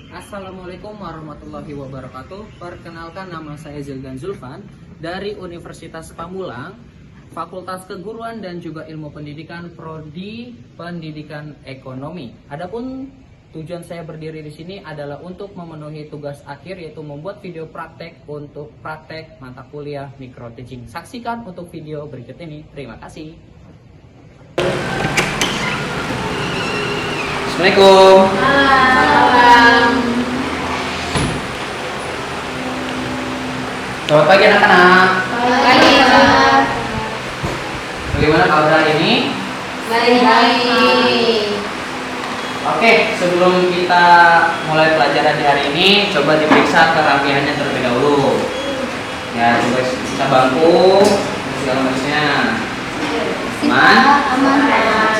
Assalamualaikum warahmatullahi wabarakatuh. Perkenalkan, nama saya Zildan Zulfan dari Universitas Pamulang, Fakultas Keguruan dan juga Ilmu Pendidikan, Prodi Pendidikan Ekonomi. Adapun tujuan saya berdiri di sini adalah untuk memenuhi tugas akhir, yaitu membuat video praktek untuk praktek mata kuliah micro teaching. Saksikan untuk video berikut ini. Terima kasih. Assalamualaikum. Selamat pagi anak-anak. Pagi, Pak. Bagaimana kabar hari ini? Baik. Oke, sebelum kita mulai pelajaran di hari ini, coba diperiksa kerapiannya terlebih dahulu. Ya, coba bisa bangku, segala macamnya. Aman? Aman.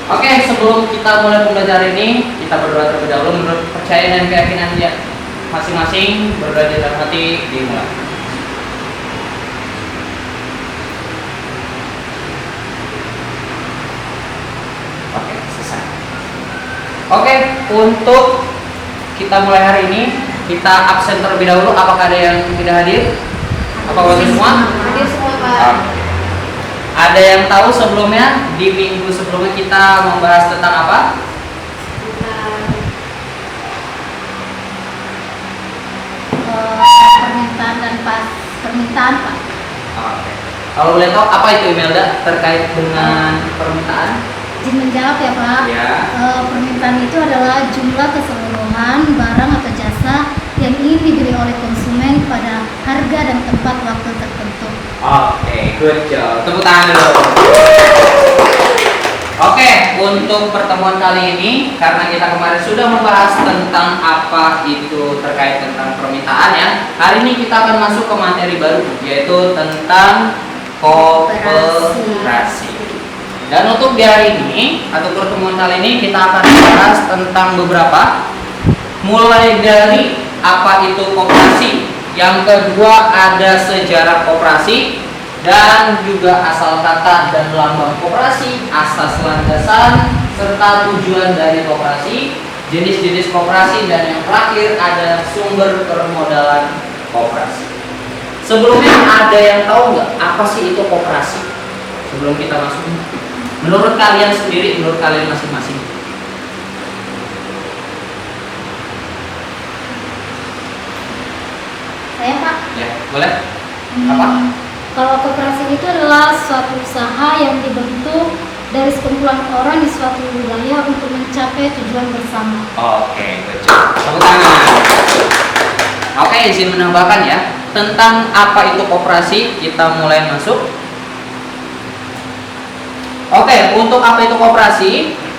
Oke, sebelum kita mulai pembelajaran ini, kita berdoa terlebih dahulu menurut kepercayaan dan keyakinan dia masing-masing. Berdoa di dalam hati, dimulai. Oke, selesai. Oke, untuk kita mulai hari ini, kita absen terlebih dahulu. Apakah ada yang tidak hadir? Apakah hadir semua? Hadir semua, Pak. Ada yang tahu sebelumnya, di minggu sebelumnya kita membahas tentang apa? Permintaan dan permintaan, Pak. Oke. Kalau boleh tahu apa itu Imelda terkait dengan permintaan? Izin menjawab ya, Pak. Ya. Permintaan itu adalah jumlah keseluruhan barang atau jasa yang ingin dibeli oleh konsumen pada harga dan tempat waktu tertentu. Oke, good job. Tepuk tangan dulu. Oke, untuk pertemuan kali ini, karena kita kemarin sudah membahas tentang apa itu terkait tentang permintaan ya, hari ini kita akan masuk ke materi baru, yaitu tentang koperasi. Dan untuk di hari ini atau pertemuan kali ini kita akan membahas tentang beberapa, mulai dari apa itu koperasi, yang kedua ada sejarah koperasi, dan juga asal kata dan lambang koperasi, asas landasan serta tujuan dari koperasi, jenis-jenis koperasi, dan yang terakhir ada sumber permodalan koperasi. Sebelumnya ada yang tahu nggak apa sih itu koperasi? Sebelum kita masuk, menurut kalian sendiri, menurut kalian masing-masing. Saya, Pak. Ya, boleh. Apa? Kalau koperasi itu adalah suatu usaha yang dibentuk dari sekumpulan orang di suatu wilayah untuk mencapai tujuan bersama. Oke, betul. Tepuk tangan. Oke, izin menambahkan ya, tentang apa itu koperasi, kita mulai masuk. Oke, untuk apa itu koperasi?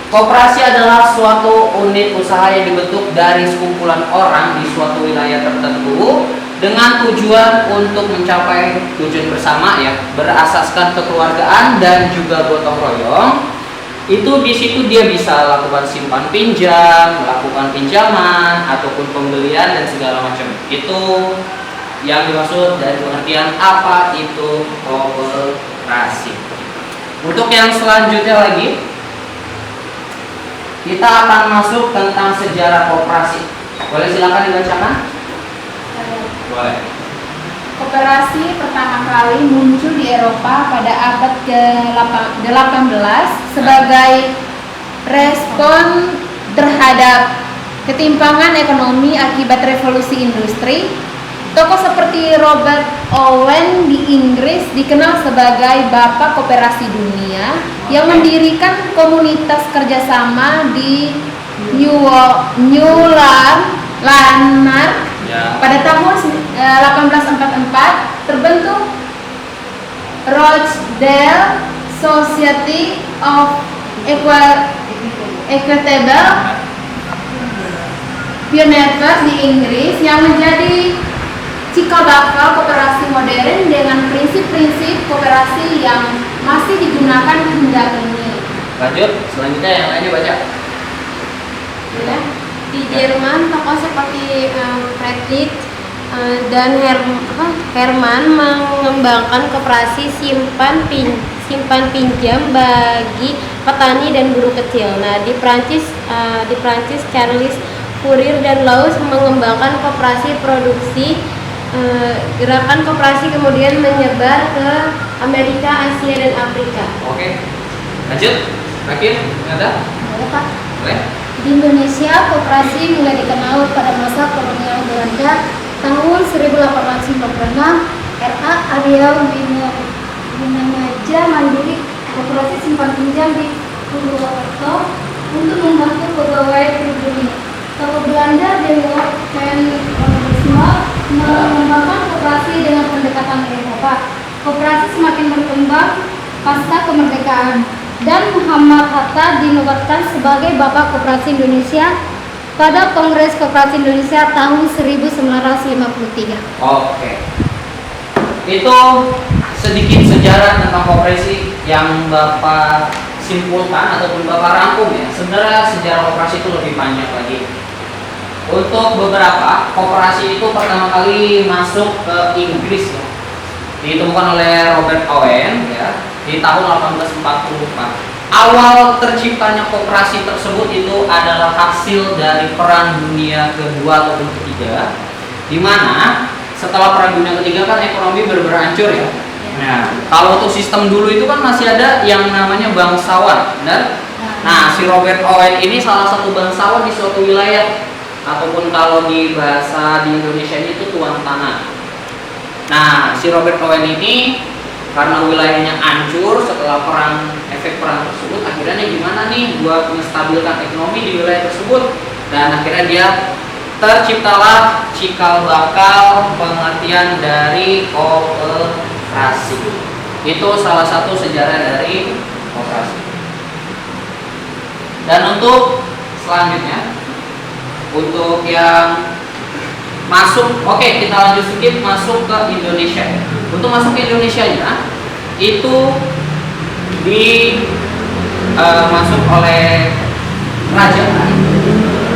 Koperasi adalah suatu unit usaha yang dibentuk dari sekumpulan orang di suatu wilayah tertentu dengan tujuan untuk mencapai tujuan bersama ya, berasaskan kekeluargaan dan juga gotong royong. Itu di situ dia bisa lakukan simpan pinjam, melakukan pinjaman ataupun pembelian dan segala macam. Itu yang dimaksud dari pengertian apa itu koperasi. Untuk yang selanjutnya lagi, kita akan masuk tentang sejarah koperasi. Boleh silakan dibacakan? Boleh. Koperasi pertama kali muncul di Eropa pada abad ke-18 sebagai respon terhadap ketimpangan ekonomi akibat revolusi industri. Tokoh seperti Robert Owen di Inggris dikenal sebagai Bapak Koperasi Dunia yang mendirikan komunitas kerjasama di New Landmark. Pada tahun 1844 terbentuk Rochdale Society of Equitable Pioneers di Inggris yang menjadi cikal bakal koperasi modern dengan prinsip-prinsip koperasi yang masih digunakan hingga kini. Lanjut, selanjutnya yang lainnya baca. Ya. Di Jerman, tokoh seperti Friedrich dan Herman mengembangkan koperasi simpan pinjam bagi petani dan buruh kecil. Nah, di Prancis Charles kurir dan laus mengembangkan koperasi produksi. Gerakan koperasi kemudian menyebar ke Amerika, Asia, dan Afrika. Oke, lanjut. Terakhir, ada? Boleh, Pak. Boleh. Di Indonesia, koperasi mulai dikenal pada masa kolonial Belanda tahun 1856. R.A. Ariel Winamaja Mandiri Koperasi Simpan Pinjam di Purwokerto untuk membantu pegawai pribumi. Kalau Belanda Denmark dan mengembangkan koperasi dengan pendekatan Eropa. Koperasi semakin berkembang pasca kemerdekaan dan Muhammad Hatta dinobatkan sebagai Bapak Koperasi Indonesia pada Kongres Koperasi Indonesia tahun 1953. Oke. Itu sedikit sejarah tentang koperasi yang Bapak simpulkan ataupun Bapak rangkum ya. Sebenarnya sejarah koperasi itu lebih panjang lagi. Untuk beberapa, koperasi itu pertama kali masuk ke Inggris ya. Ditemukan oleh Robert Owen ya di tahun 1844. Awal terciptanya koperasi tersebut itu adalah hasil dari Perang Dunia Kedua ataupun Ketiga, di mana setelah Perang Dunia Ketiga kan ekonomi benar-benar hancur ya. Nah, kalau untuk sistem dulu itu kan masih ada yang namanya bangsawan, benar? Nah, si Robert Owen ini salah satu bangsawan di suatu wilayah, ataupun kalau di bahasa di Indonesia itu tuan tanah. Nah, si Robert Owen ini karena wilayahnya hancur setelah efek perang tersebut, akhirnya gimana nih buat menstabilkan ekonomi di wilayah tersebut, dan akhirnya dia terciptalah cikal bakal pengertian dari koperasi. Itu salah satu sejarah dari koperasi. Dan untuk selanjutnya, untuk yang masuk, oke, kita lanjut sedikit masuk ke Indonesia. Untuk masuk ke Indonesianya itu masuk oleh kerajaan.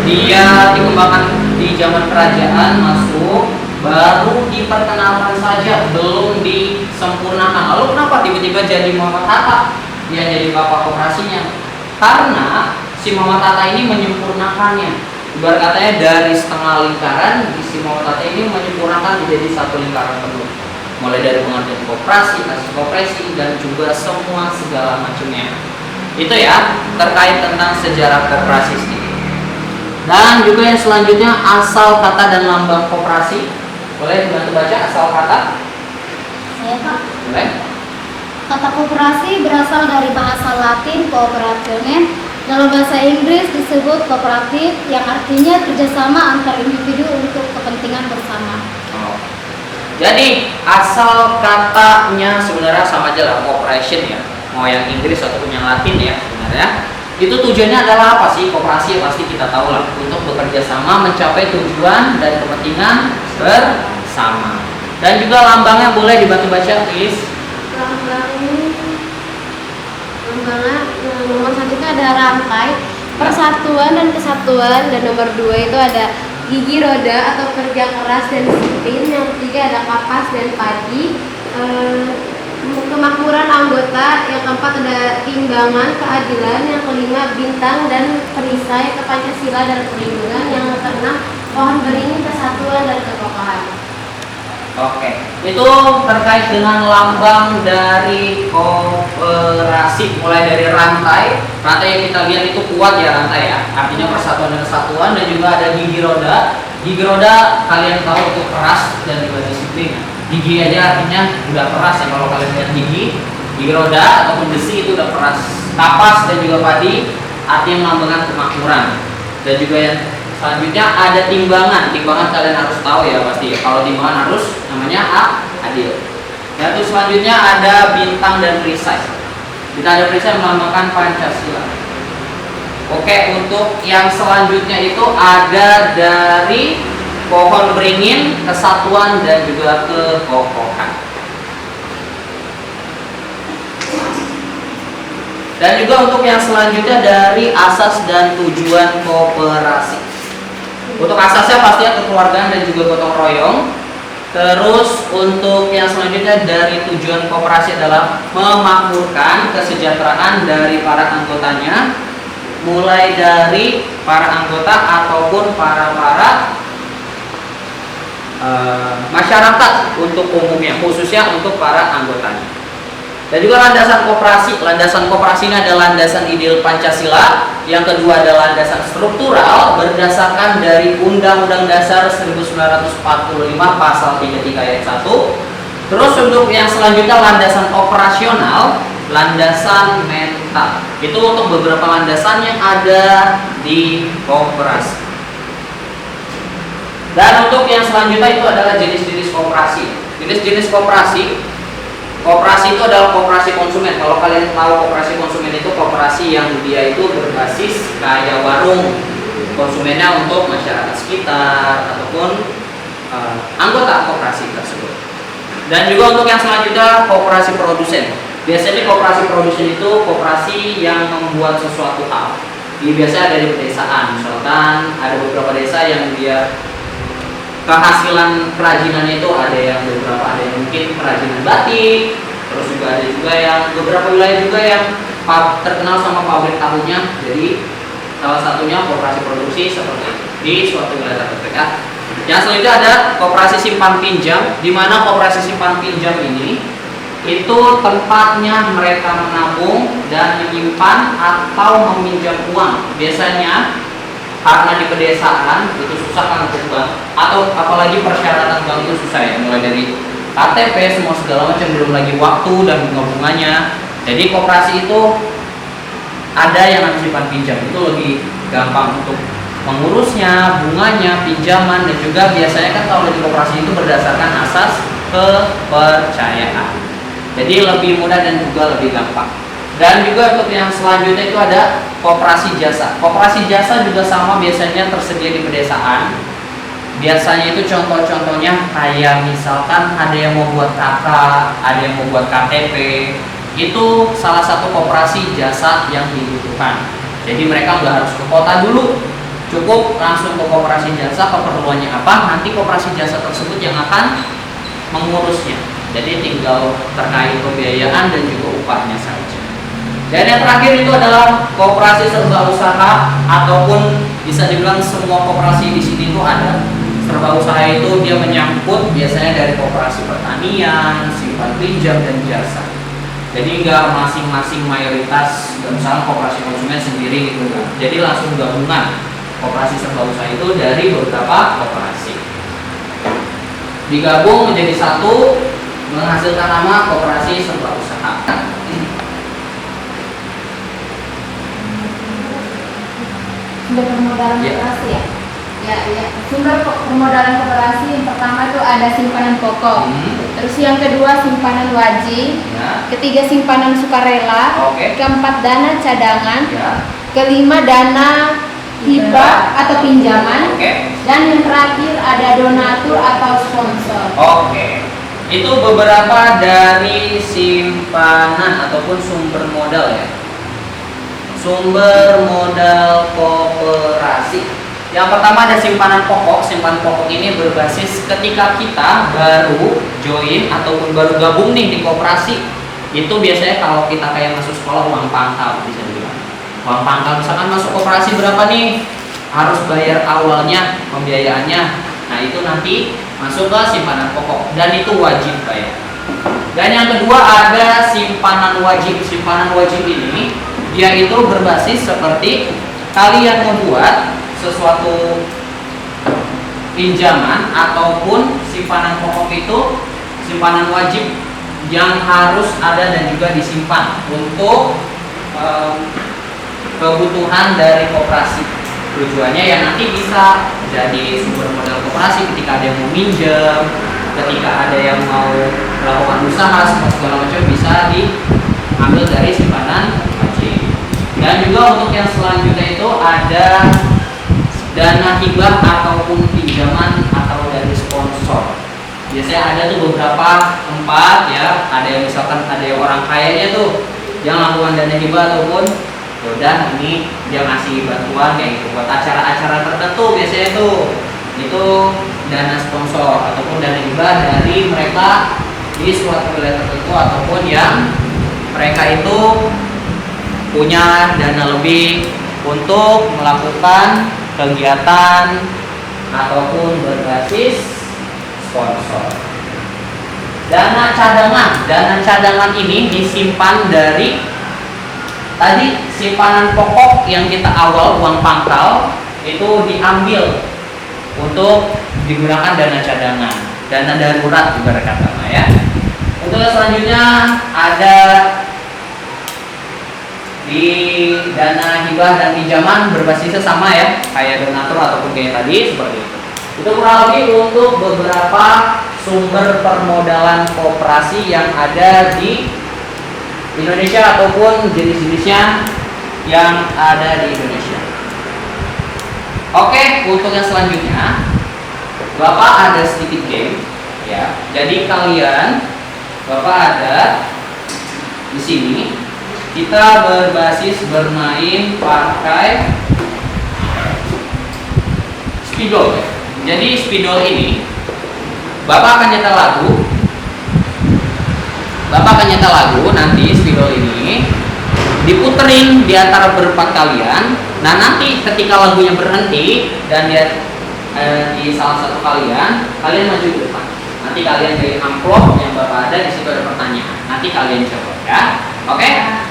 Dia dikembangkan di zaman kerajaan, masuk baru diperkenalkan saja, belum disempurnakan. Lalu kenapa tiba-tiba jadi Muhammad Hatta dia jadi bapak koperasinya? Karena si Muhammad Hatta ini menyempurnakannya. Ibarat katanya dari setengah lingkaran, si Muhammad Hatta ini menyempurnakan menjadi satu lingkaran penuh. Mulai dari pengertian koperasi, kasus koperasi, dan juga semua segala macamnya. Itu ya terkait tentang sejarah koperasi sedikit. Dan juga yang selanjutnya asal kata dan lambang koperasi. Boleh dibantu baca asal kata? Saya, Pak. Boleh. Kata koperasi berasal dari bahasa Latin cooperatione. Dalam bahasa Inggris disebut kooperatif, yang artinya kerjasama antar individu untuk kepentingan bersama. Oh. Jadi asal katanya sebenarnya sama aja lah, cooperation ya. Mau yang Inggris ataupun yang Latin ya sebenarnya. Itu tujuannya adalah apa sih? Koperasi ya pasti kita tahu lah, untuk bekerja sama mencapai tujuan dan kepentingan bersama. Dan juga lambangnya boleh dibantu baca, please. Lambangnya nomor 1 itu ada rantai, persatuan dan kesatuan, dan nomor 2 itu ada gigi roda atau kerja keras dan disiplin. Yang ketiga ada kapas dan padi, kemakmuran anggota. Yang keempat ada timbangan, keadilan. Yang kelima bintang dan perisai, ke Pancasila dan perlindungan. Yang keenam pohon beringin, kesatuan dan kekokohan. Oke, itu terkait dengan lambang dari koperasi. Mulai dari rantai yang kita lihat itu kuat ya, rantai ya, artinya persatuan dan kesatuan. Dan juga ada gigi roda. Gigi roda kalian tahu itu keras dan juga disiplin. Gigi aja artinya udah keras ya, kalau kalian lihat gigi roda ataupun besi itu udah keras. Kapas dan juga padi artinya melambangkan kemakmuran. Dan juga yang selanjutnya ada timbangan. Timbangan kalian harus tahu ya pasti. Kalau timbangan harus namanya adil. Dan terus selanjutnya ada bintang dan perisai. Bintang dan perisai melambangkan Pancasila. Oke, untuk yang selanjutnya itu ada dari pohon beringin, kesatuan dan juga kekokohan. Dan juga untuk yang selanjutnya dari asas dan tujuan koperasi. Untuk asasnya pastinya kekeluargaan dan juga gotong royong. Terus untuk yang selanjutnya dari tujuan koperasi adalah memakmurkan kesejahteraan dari para anggotanya, mulai dari para anggota ataupun para masyarakat untuk umumnya, khususnya untuk para anggotanya. Dan juga landasan koperasi. Landasan koperasi ini adalah landasan ideal Pancasila. Yang kedua adalah landasan struktural berdasarkan dari Undang-Undang Dasar 1945 pasal 33 ayat 1. Terus untuk yang selanjutnya landasan operasional, landasan mental. Itu untuk beberapa landasan yang ada di koperasi. Dan untuk yang selanjutnya itu adalah jenis-jenis koperasi. Jenis-jenis koperasi. Koperasi itu adalah koperasi konsumen. Kalau kalian tahu koperasi konsumen itu koperasi yang dia itu berbasis kayak warung. Konsumennya untuk masyarakat sekitar ataupun anggota koperasi tersebut. Dan juga untuk yang selanjutnya koperasi produsen. Biasanya koperasi produsen itu koperasi yang membuat sesuatu hal. Ini biasanya ada di pedesaan. Misalkan ada beberapa desa yang dia kehasilan kerajinannya itu ada yang mungkin kerajinan batik, terus juga ada juga yang beberapa wilayah juga yang terkenal sama pabrik tahunya. Jadi salah satunya koperasi produksi seperti itu di suatu wilayah terdekat. Yang selanjutnya ada koperasi simpan pinjam, di mana koperasi simpan pinjam ini itu tempatnya mereka menabung dan menyimpan atau meminjam uang. Biasanya karena di pedesaan itu susah kan untuk bank, atau apalagi persyaratan bank itu susah ya, mulai dari KTP semua segala macam, belum lagi waktu dan bunga-bunganya. Jadi koperasi itu ada yang namanya simpan pinjam, itu lebih gampang untuk mengurusnya, bunganya, pinjaman, dan juga biasanya kan kalau di koperasi itu berdasarkan asas kepercayaan. Jadi lebih mudah dan juga lebih gampang. Dan juga untuk yang selanjutnya itu ada koperasi jasa. Koperasi jasa juga sama, biasanya tersedia di pedesaan. Biasanya itu contoh-contohnya kayak misalkan ada yang mau buat KK, ada yang mau buat KTP. Itu salah satu koperasi jasa yang dibutuhkan. Jadi mereka nggak harus ke kota dulu, cukup langsung ke koperasi jasa. Keperluannya apa, nanti koperasi jasa tersebut yang akan mengurusnya. Jadi tinggal terkait pembiayaan dan juga upahnya saja. Dan yang terakhir itu adalah koperasi serba usaha, ataupun bisa dibilang semua koperasi di sini itu ada. Serba usaha itu dia menyangkut biasanya dari koperasi pertanian, simpan pinjam, dan jasa. Jadi nggak masing-masing mayoritas, misalnya koperasi konsumen sendiri gitu kan. Jadi langsung gabungan koperasi serba usaha itu dari beberapa koperasi. Digabung menjadi satu, menghasilkan nama koperasi serba usaha. Sumber permodalan koperasi ya? Ya. Sumber permodalan koperasi yang pertama itu ada simpanan pokok. Terus yang kedua simpanan wajib. Ketiga simpanan sukarela. Keempat dana cadangan. Kelima dana hibah atau pinjaman. Dan yang terakhir ada donatur atau sponsor. Itu beberapa dari simpanan ataupun sumber modal ya. Sumber modal koperasi. Yang pertama ada simpanan pokok. Simpanan pokok ini berbasis ketika kita baru join ataupun baru gabung nih di koperasi. Itu biasanya kalau kita kayak masuk sekolah uang pangkal, bisa dibilang. Uang pangkal misalkan masuk koperasi berapa nih? Harus bayar awalnya, pembiayaannya. Nah, itu nanti masuk ke simpanan pokok dan itu wajib bayar. Dan yang kedua ada simpanan wajib. Simpanan wajib ini dia itu berbasis seperti kalian membuat sesuatu pinjaman ataupun simpanan pokok itu simpanan wajib yang harus ada dan juga disimpan untuk kebutuhan dari koperasi. Tujuannya ya nanti bisa jadi sumber modal koperasi ketika ada yang mau minjem, ketika ada yang mau melakukan usaha, semua segala macam bisa diambil dari simpanan wajib. Dan juga untuk yang selanjutnya itu ada dana hibah ataupun pinjaman atau dari sponsor. Biasanya ada tuh beberapa tempat ya, ada yang misalkan ada yang orang kayanya tuh yang lakukan dana hibah ataupun udah ini dia ngasih bantuan kayak gitu buat acara-acara tertentu. Biasanya tuh itu dana sponsor ataupun dana hibah dari mereka di suatu wilayah tertentu ataupun yang mereka itu punya dana lebih untuk melakukan kegiatan ataupun berbasis sponsor. Dana cadangan ini disimpan dari tadi simpanan pokok yang kita awal uang pangkal itu diambil untuk digunakan dana cadangan, dana darurat ibarat kata ya. Untuk yang selanjutnya ada di dana hibah dan pinjaman berbasisnya sama ya, kayak donatur ataupun kayak tadi seperti itu. Itu kurang lebih untuk beberapa sumber permodalan koperasi yang ada di Indonesia ataupun jenis-jenisnya yang ada di Indonesia. Oke, untuk yang selanjutnya, Bapak ada sedikit game ya. Jadi Bapak ada di sini. Kita berbasis bermain pakai spidol. Jadi spidol ini Bapak akan nyetel lagu. Nanti spidol ini diputerin di antara berempat kalian. Nah, nanti ketika lagunya berhenti dan dia di salah satu kalian maju ke depan. Nanti kalian dari amplop yang Bapak ada di situ ada pertanyaan. Nanti kalian jawab ya. Oke?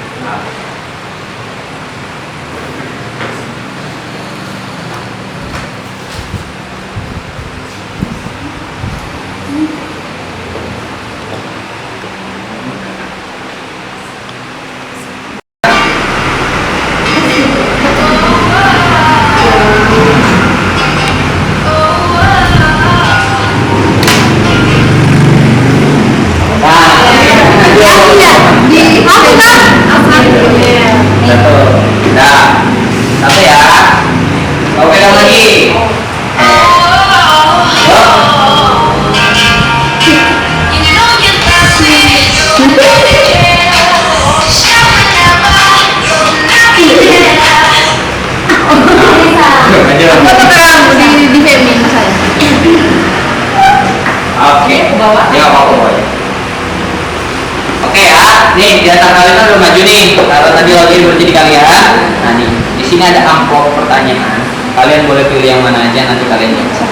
Nih, di antara kalian udah maju nih. Kalau tadi lagi berarti di kalian. Nah, nih, di sini ada amplop pertanyaan. Kalian boleh pilih yang mana aja, nanti kalian jawab.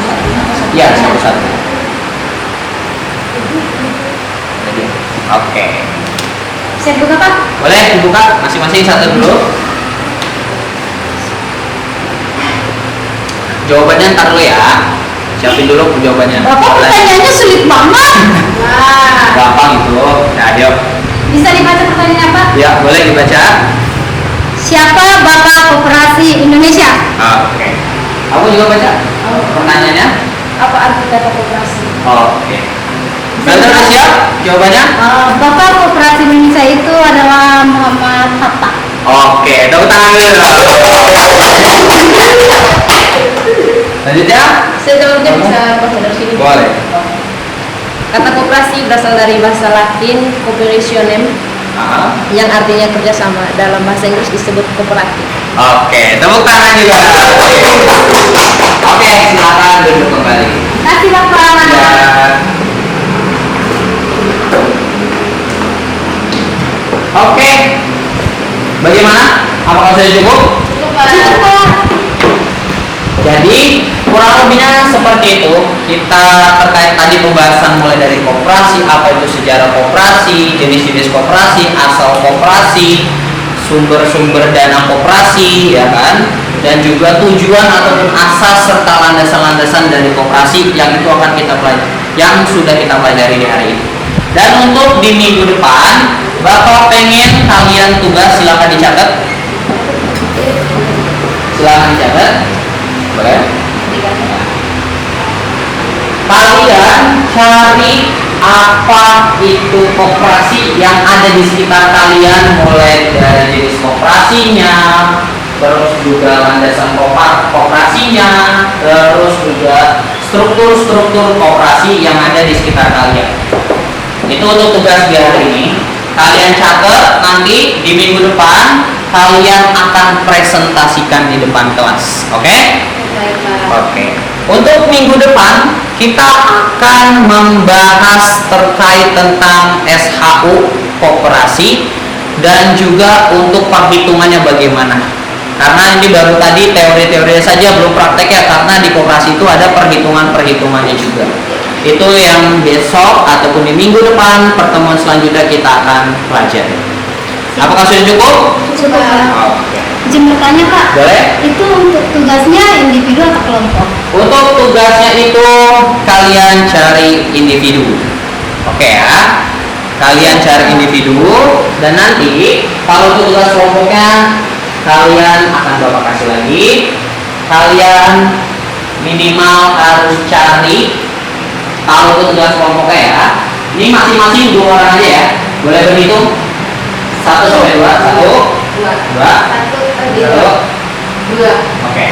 Iya, satu-satu. Oke. Siap buka, Pak? Boleh dibuka masing-masing satu dulu. Jawabannya ntar dulu ya. Siapin dulu jawabannya. Bapak pertanyaannya sulit banget. Wah. Gampang itu. Nah, ayo. Bisa dibaca pertanyaan apa? Ya, boleh dibaca. Siapa Bapak Koperasi Indonesia? Oke. Kamu juga baca? Pertanyaannya? Apa arti kata koperasi? Oke. Sudah siap jawabannya? Bapak Koperasi Indonesia itu adalah Muhammad Hatta. Oke, tepuk tangan dulu. Lanjutnya? Saya jawabnya bisa bahasa dari sini. Boleh. Kata koperasi berasal dari bahasa Latin cooperationem yang artinya kerjasama. Dalam bahasa Inggris disebut kooperatif. Oke, tepuk tangan juga. Oke, silakan duduk kembali. Kasih Bapak. Ya. Oke. Bagaimana? Apakah sudah cukup? Cukup. Jadi kurang lebihnya seperti itu. Kita terkait tadi pembahasan mulai dari koperasi, apa itu sejarah koperasi, jenis-jenis koperasi, asal koperasi, sumber-sumber dana koperasi, ya kan? Dan juga tujuan ataupun asas serta landasan-landasan dari koperasi yang itu akan kita pelajari, yang sudah kita pelajari di hari ini. Dan untuk di minggu depan, Bapak pengen kalian tugas, silakan dicatat. Silakan dicatat. Boleh? Kalian cari apa itu koperasi yang ada di sekitar kalian, mulai dari jenis koperasinya, terus juga landasan koperasinya, terus juga struktur-struktur koperasi yang ada di sekitar kalian. Itu untuk tugas di hari ini. Kalian catat, nanti di minggu depan kalian akan presentasikan di depan kelas. Oke? Oke. Untuk minggu depan kita akan membahas terkait tentang SHU koperasi dan juga untuk perhitungannya bagaimana. Karena ini baru tadi teori-teori saja, belum prakteknya, karena di koperasi itu ada perhitungan-perhitungannya juga. Itu yang besok ataupun di minggu depan pertemuan selanjutnya kita akan pelajari. Apakah sudah cukup? Cukup, Pak. Oke. Izin bertanya, Pak. Boleh? Itu untuk tugasnya individu atau kelompok? Untuk tugasnya itu kalian cari individu. Oke ya. Kalian cari individu dan nanti kalau untuk tugas kelompoknya kalian akan Bapak kasih lagi. Kalian minimal harus cari, kalau untuk tugas kelompoknya ya, ini masing-masing 2 orang aja ya. Boleh berhitung 1 sampai 2. 1, 2, 1, 2. Oke.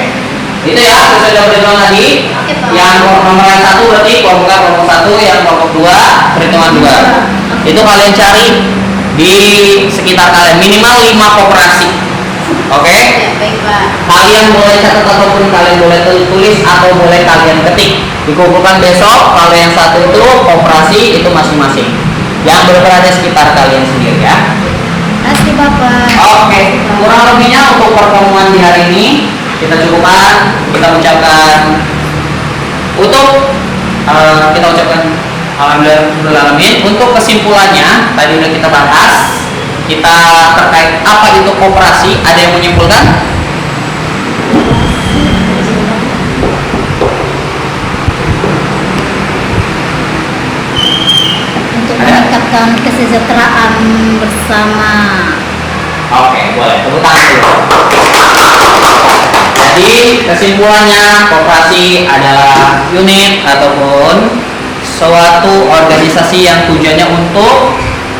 Itu ya, sesuai dengan perhitungan tadi. Oke, Pak. Yang nomor yang 1 berarti kelompok 1, yang kelompok 2 perhitungan 2. Itu kalian cari di sekitar kalian minimal 5 koperasi. Oke? Ya, baik Pak. Kalian boleh catat ataupun kalian boleh tulis atau boleh kalian ketik. Dikumpulkan besok. Kalau yang 1 itu koperasi itu masing-masing yang berada di sekitar kalian sendiri ya. Kasih Bapak. Oke, kurang lebihnya untuk pertemuan di hari ini kita cukupkan. Kita ucapkan alhamdulillahirobbilalamin. Untuk kesimpulannya tadi udah kita bahas, kita terkait apa itu koperasi. Ada yang menyimpulkan? Untuk meningkatkan kesejahteraan bersama. Oke, boleh. Tepuk tangan dulu. Jadi kesimpulannya, koperasi adalah unit ataupun suatu organisasi yang tujuannya untuk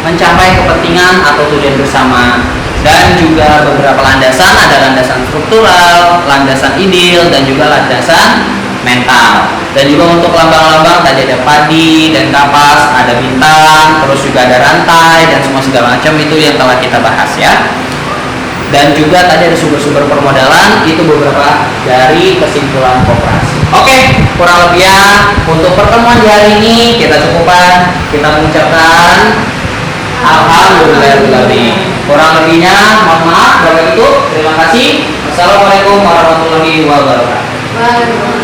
mencapai kepentingan atau tujuan bersama, dan juga beberapa landasan, ada landasan struktural, landasan ideal, dan juga landasan mental. Dan juga untuk lambang-lambang tadi ada padi dan kapas, ada bintang, terus juga ada rantai dan semua segala macam itu yang telah kita bahas ya. Dan juga tadi ada sumber-sumber permodalan, itu beberapa dari kesimpulan koperasi. Oke, kurang lebihnya untuk pertemuan di hari ini kita cukupkan. Kita mengucapkan alhamdulillahirobbilalamin. Kurang lebihnya mohon maaf. Bapak Ibu, terima kasih. Wassalamualaikum warahmatullahi wabarakatuh. Baik.